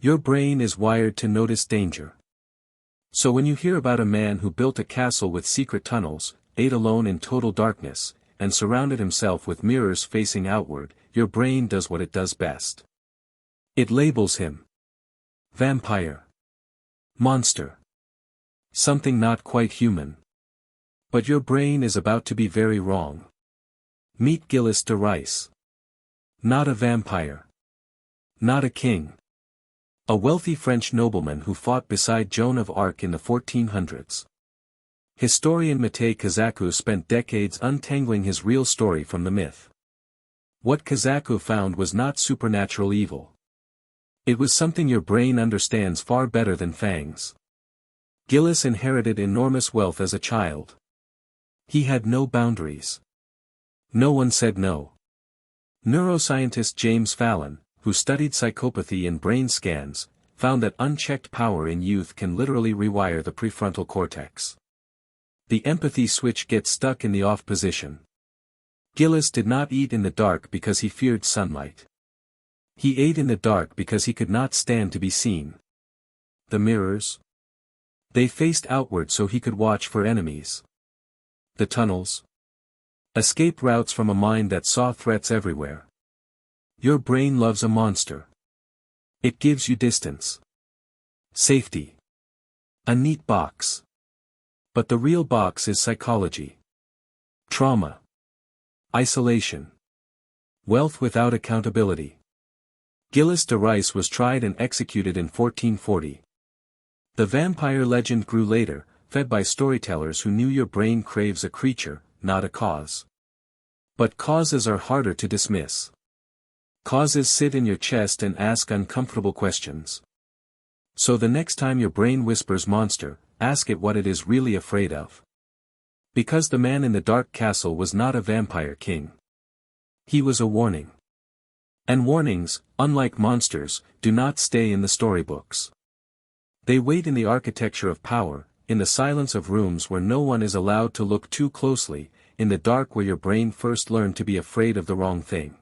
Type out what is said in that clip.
Your brain is wired to notice danger. So when you hear about a man who built a castle with secret tunnels, ate alone in total darkness, and surrounded himself with mirrors facing outward, your brain does what it does best. It labels him vampire, monster, something not quite human. But your brain is about to be very wrong. Meet Gilles de Rais. Not a vampire. Not a king. A wealthy French nobleman who fought beside Joan of Arc in the 1400s. Historian Matej Kazaku spent decades untangling his real story from the myth. What Kazaku found was not supernatural evil. It was something your brain understands far better than fangs. Gilles inherited enormous wealth as a child. He had no boundaries. No one said no. Neuroscientist James Fallon, who studied psychopathy in brain scans, found that unchecked power in youth can literally rewire the prefrontal cortex. The empathy switch gets stuck in the off position. Gilles did not eat in the dark because he feared sunlight. He ate in the dark because he could not stand to be seen. The mirrors? They faced outward so he could watch for enemies. The tunnels? Escape routes from a mind that saw threats everywhere. Your brain loves a monster. It gives you distance. Safety. A neat box. But the real box is psychology. Trauma. Isolation. Wealth without accountability. Gilles de Rais was tried and executed in 1440. The vampire legend grew later, fed by storytellers who knew your brain craves a creature, not a cause. But causes are harder to dismiss. Causes sit in your chest and ask uncomfortable questions. So the next time your brain whispers monster, ask it what it is really afraid of. Because the man in the dark castle was not a vampire king. He was a warning. And warnings, unlike monsters, do not stay in the storybooks. They wait in the architecture of power, in the silence of rooms where no one is allowed to look too closely, in the dark where your brain first learned to be afraid of the wrong thing.